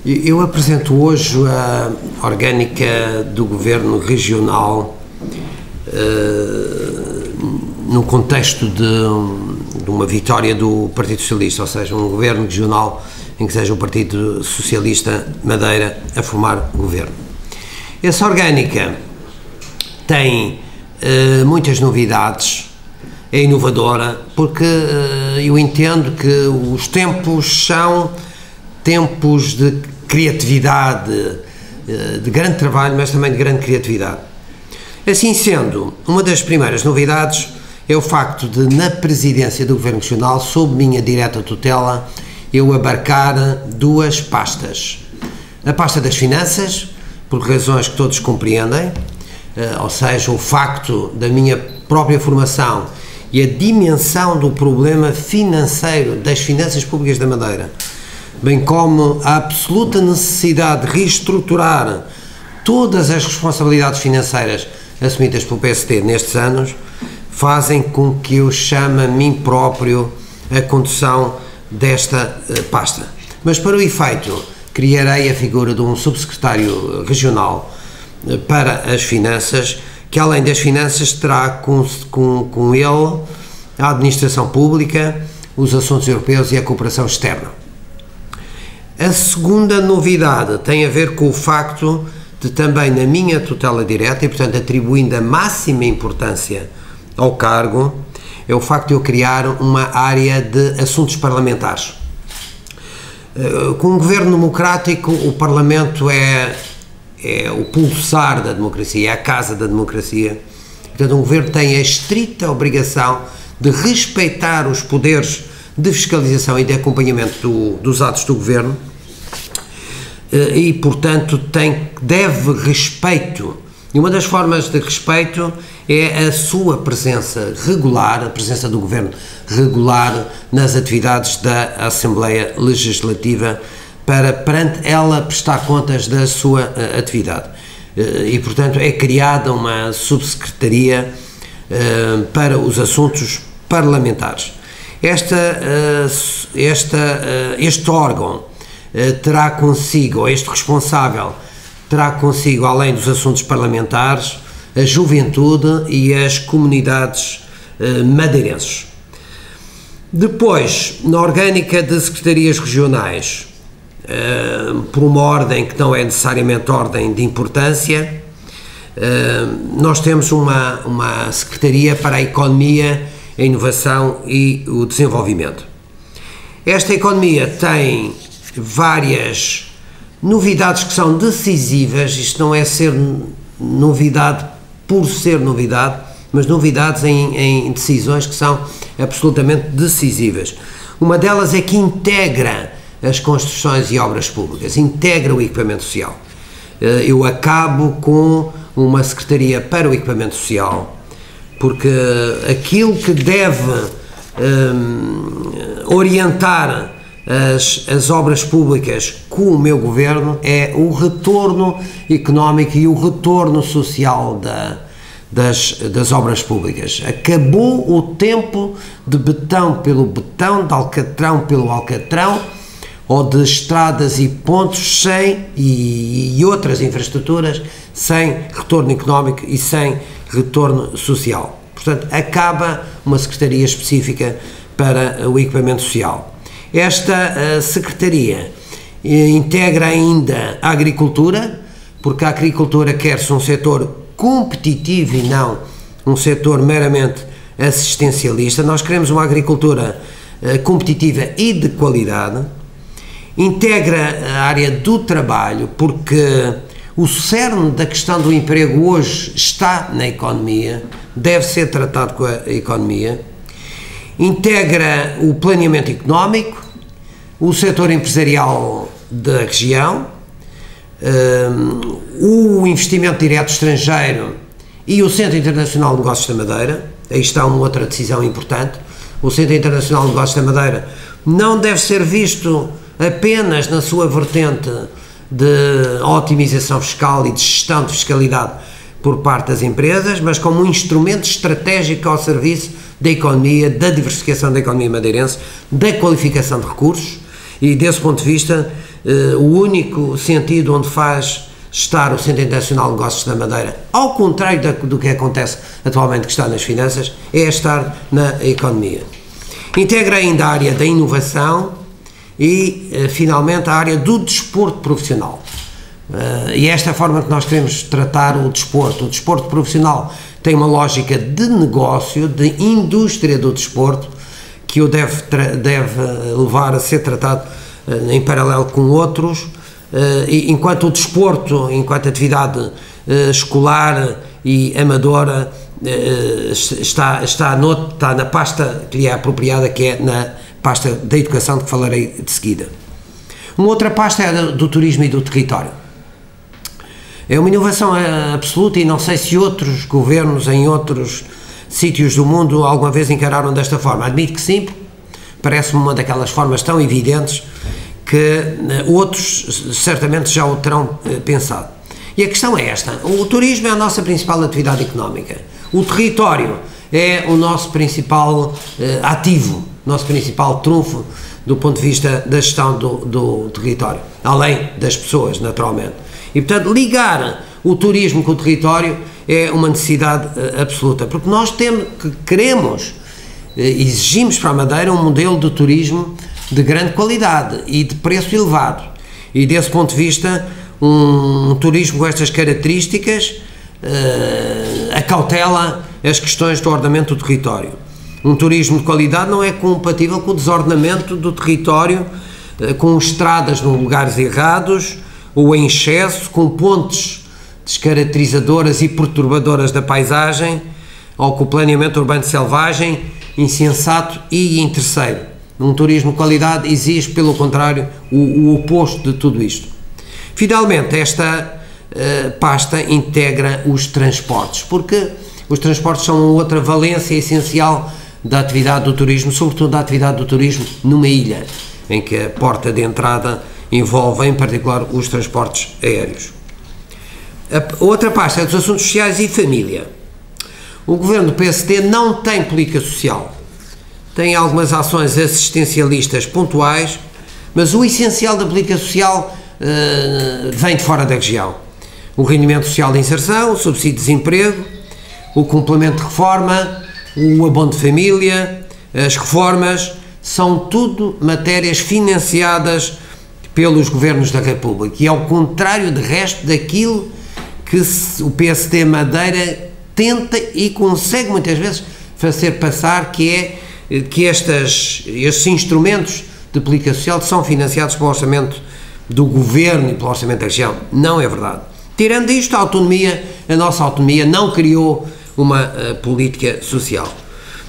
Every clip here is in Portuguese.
Eu apresento hoje a orgânica do Governo Regional no contexto de uma vitória do Partido Socialista, ou seja, um Governo Regional em que seja o Partido Socialista Madeira a formar governo. Essa orgânica tem muitas novidades, é inovadora, porque eu entendo que os tempos são tempos de criatividade, de grande trabalho, mas também de grande criatividade. Assim sendo, uma das primeiras novidades é o facto de, na presidência do Governo Regional, sob minha direta tutela, eu abarcar duas pastas. A pasta das finanças, por razões que todos compreendem, ou seja, o facto da minha própria formação e a dimensão do problema financeiro das finanças públicas da Madeira, bem como a absoluta necessidade de reestruturar todas as responsabilidades financeiras assumidas pelo PSD nestes anos, fazem com que eu chame a mim próprio a condução desta pasta. Mas para o efeito, criarei a figura de um subsecretário regional para as finanças, que além das finanças terá com ele a administração pública, os assuntos europeus e a cooperação externa. A segunda novidade tem a ver com o facto de também na minha tutela direta, e portanto atribuindo a máxima importância ao cargo, é o facto de eu criar uma área de assuntos parlamentares. Com um governo democrático, o Parlamento é o pulsar da democracia, é a casa da democracia. Portanto, um governo tem a estrita obrigação de respeitar os poderes de fiscalização e de acompanhamento dos atos do governo e, portanto, deve respeito. E uma das formas de respeito é a sua presença regular, a presença do governo regular nas atividades da Assembleia Legislativa, para perante ela prestar contas da sua atividade. E, portanto, é criada uma subsecretaria para os assuntos parlamentares. Este órgão terá consigo, ou este responsável, terá consigo, além dos assuntos parlamentares, a juventude e as comunidades madeirenses. Depois, na orgânica de secretarias regionais, por uma ordem que não é necessariamente ordem de importância, nós temos uma secretaria para a economia, a inovação e o desenvolvimento. Esta economia tem várias novidades que são decisivas. Isto não é ser novidade por ser novidade, mas novidades em decisões que são absolutamente decisivas. Uma delas é que integra as construções e obras públicas, integra o equipamento social. Eu acabo com uma secretaria para o equipamento social, porque aquilo que deve orientar as obras públicas com o meu governo é o retorno económico e o retorno social das obras públicas. Acabou o tempo de betão pelo betão, de alcatrão pelo alcatrão, ou de estradas e pontos e outras infraestruturas sem retorno económico e sem retorno social. Portanto, acaba uma secretaria específica para o equipamento social. Esta secretaria integra ainda a agricultura, porque a agricultura quer-se um setor competitivo e não um setor meramente assistencialista. Nós queremos uma agricultura competitiva e de qualidade. Integra a área do trabalho, porque o cerne da questão do emprego hoje está na economia, deve ser tratado com a economia. Integra o planeamento económico, o setor empresarial da região, o investimento direto estrangeiro e o Centro Internacional de Negócios da Madeira. Aí está uma outra decisão importante. O Centro Internacional de Negócios da Madeira não deve ser visto apenas na sua vertente de otimização fiscal e de gestão de fiscalidade por parte das empresas, mas como um instrumento estratégico ao serviço da economia, da diversificação da economia madeirense, da qualificação de recursos, e desse ponto de vista o único sentido onde faz estar o Centro Internacional de Negócios da Madeira, ao contrário do que acontece atualmente, que está nas finanças, é estar na economia. Integra ainda a área da inovação e, finalmente, a área do desporto profissional. E esta é a forma que nós queremos tratar o desporto. O desporto profissional tem uma lógica de negócio, de indústria do desporto, que o deve levar a ser tratado em paralelo com outros, enquanto o desporto, enquanto atividade escolar e amadora, está na pasta que lhe é apropriada, que é na pasta da educação, de que falarei de seguida. Uma outra pasta é a do turismo e do território. É uma inovação absoluta e não sei se outros governos em outros sítios do mundo alguma vez encararam desta forma. Admito que sim, parece-me uma daquelas formas tão evidentes que outros certamente já o terão pensado. E a questão é esta: o turismo é a nossa principal atividade económica, o território é o nosso principal ativo, nosso principal trunfo do ponto de vista da gestão do território, além das pessoas, naturalmente. E, portanto, ligar o turismo com o território é uma necessidade absoluta, porque nós exigimos para a Madeira um modelo de turismo de grande qualidade e de preço elevado, e desse ponto de vista um turismo com estas características acautela as questões do ordenamento do território. Um turismo de qualidade não é compatível com o desordenamento do território, com estradas nos lugares errados ou em excesso, com pontes descaracterizadoras e perturbadoras da paisagem, ou com o planeamento urbano selvagem, insensato e interesseiro. Um turismo de qualidade exige, pelo contrário, o oposto de tudo isto. Finalmente, esta pasta integra os transportes, porque os transportes são outra valência essencial da atividade do turismo, sobretudo da atividade do turismo numa ilha, em que a porta de entrada envolve, em particular, os transportes aéreos. A outra pasta é dos assuntos sociais e família. O governo do PSD não tem política social, tem algumas ações assistencialistas pontuais, mas o essencial da política social vem de fora da região. O rendimento social de inserção, o subsídio de desemprego, o complemento de reforma, o abono de família, as reformas, são tudo matérias financiadas pelos governos da República, e ao contrário de resto daquilo que o PSD Madeira tenta e consegue muitas vezes fazer passar, que é que estes instrumentos de política social são financiados pelo orçamento do governo e pelo orçamento da região. Não é verdade. Tirando isto, a nossa autonomia não criou uma política social.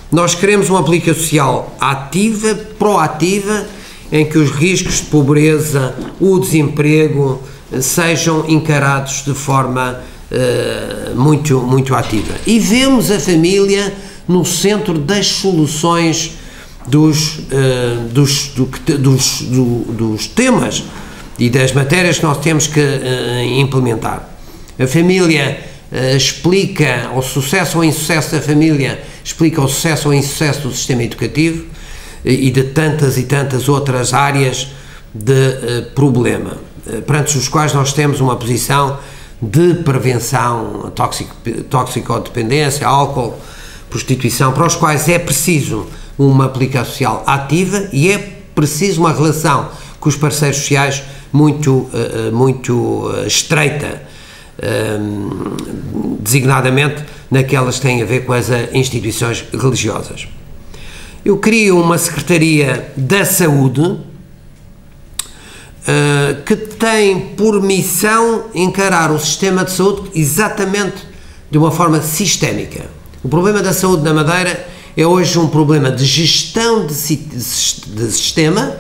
Nós queremos uma política social ativa, proativa, em que os riscos de pobreza, o desemprego, sejam encarados de forma muito ativa. E vemos a família no centro das soluções dos temas e das matérias que nós temos que implementar. A família explica o sucesso ou insucesso da família, explica o sucesso ou insucesso do sistema educativo e de tantas e tantas outras áreas de problema, perante os quais nós temos uma posição de prevenção, toxicodependência, álcool, prostituição, para os quais é preciso uma política social ativa e é preciso uma relação com os parceiros sociais muito estreita, designadamente naquelas que têm a ver com as instituições religiosas. Eu crio uma Secretaria da Saúde que tem por missão encarar o sistema de saúde exatamente de uma forma sistémica. O problema da saúde na Madeira é hoje um problema de gestão de sistema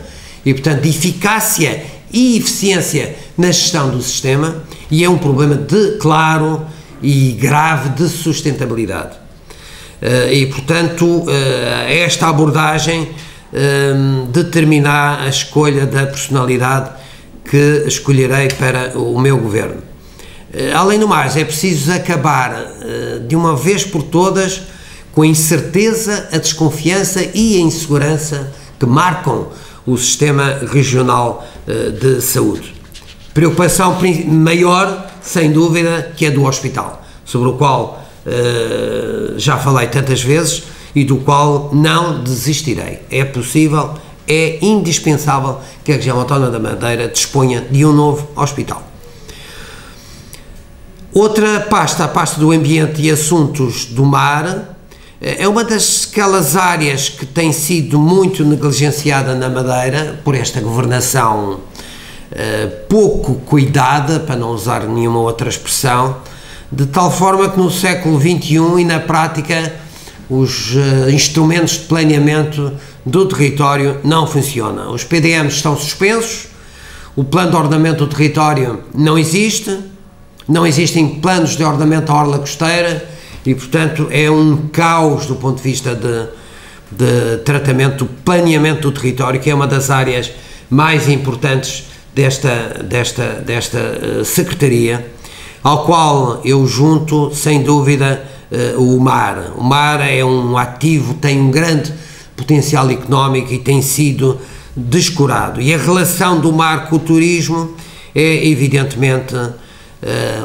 e, portanto, de eficácia e eficiência na gestão do sistema, e é um problema claro e grave de sustentabilidade. E, portanto, esta abordagem determinar a escolha da personalidade que escolherei para o meu governo. Além do mais, é preciso acabar de uma vez por todas com a incerteza, a desconfiança e a insegurança que marcam o sistema regional de saúde. Preocupação maior, sem dúvida, que é do hospital, sobre o qual já falei tantas vezes e do qual não desistirei. É possível, é indispensável que a região autónoma da Madeira disponha de um novo hospital. Outra pasta, a pasta do Ambiente e Assuntos do Mar, é uma daquelas áreas que tem sido muito negligenciada na Madeira por esta governação pouco cuidada, para não usar nenhuma outra expressão, de tal forma que no século XXI e na prática os instrumentos de planeamento do território não funcionam. Os PDMs estão suspensos, o plano de ordenamento do território não existe, não existem planos de ordenamento da orla costeira e, portanto, é um caos do ponto de vista de tratamento, do planeamento do território, que é uma das áreas mais importantes desta Secretaria, ao qual eu junto, sem dúvida, o mar. O mar é um ativo, tem um grande potencial económico e tem sido descurado. E a relação do mar com o turismo é, evidentemente,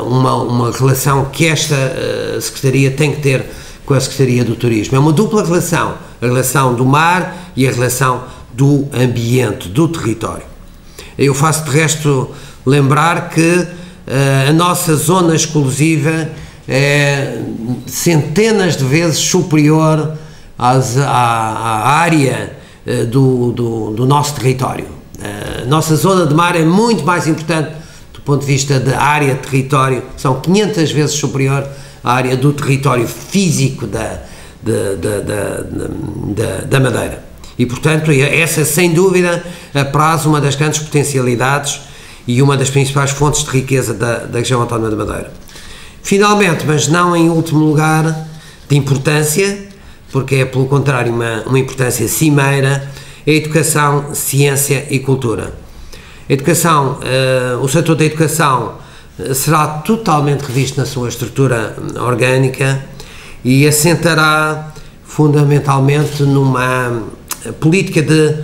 uma relação que esta Secretaria tem que ter com a Secretaria do Turismo. É uma dupla relação, a relação do mar e a relação do ambiente, do território. Eu faço de resto lembrar que a nossa zona exclusiva é centenas de vezes superior à área do nosso território. A nossa zona de mar é muito mais importante do ponto de vista da área de território, são 500 vezes superior à área do território físico da Madeira. E, portanto, essa, sem dúvida, apraz uma das grandes potencialidades e uma das principais fontes de riqueza da região autónoma da Madeira. Finalmente, mas não em último lugar de importância, porque é, pelo contrário, uma importância cimeira, a educação, ciência e cultura. A educação, o setor da educação será totalmente revisto na sua estrutura orgânica e assentará fundamentalmente numa política de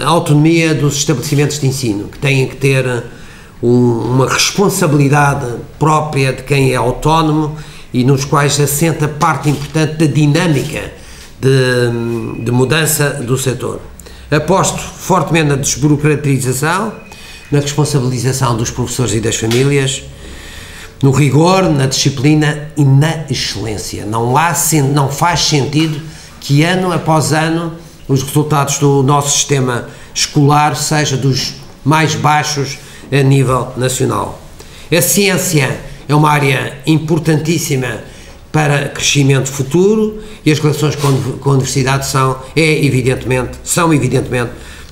autonomia dos estabelecimentos de ensino, que têm que ter uma responsabilidade própria de quem é autónomo e nos quais assenta parte importante da dinâmica de mudança do setor. Aposto fortemente na desburocratização, na responsabilização dos professores e das famílias, no rigor, na disciplina e na excelência. Não faz sentido que ano após ano os resultados do nosso sistema escolar sejam dos mais baixos a nível nacional. A ciência é uma área importantíssima para crescimento futuro e as relações com a universidade são evidentemente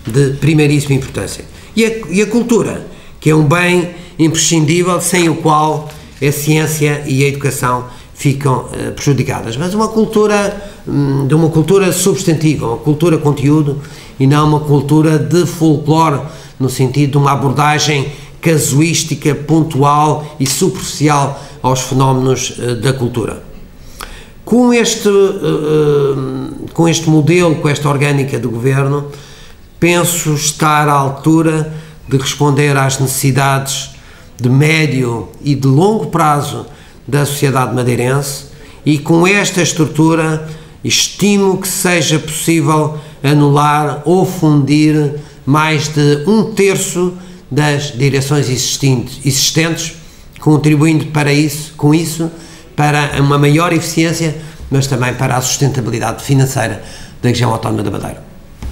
de primeiríssima importância. E a cultura, que é um bem imprescindível, sem o qual a ciência e a educação ficam prejudicadas. Mas uma cultura substantiva, uma cultura conteúdo e não uma cultura de folclore, no sentido de uma abordagem casuística, pontual e superficial aos fenómenos da cultura. Com este modelo, com esta orgânica do Governo, penso estar à altura de responder às necessidades de médio e de longo prazo da sociedade madeirense e com esta estrutura estimo que seja possível anular ou fundir mais de 1/3 das direções existentes, contribuindo com isso para uma maior eficiência, mas também para a sustentabilidade financeira da região autónoma da Madeira.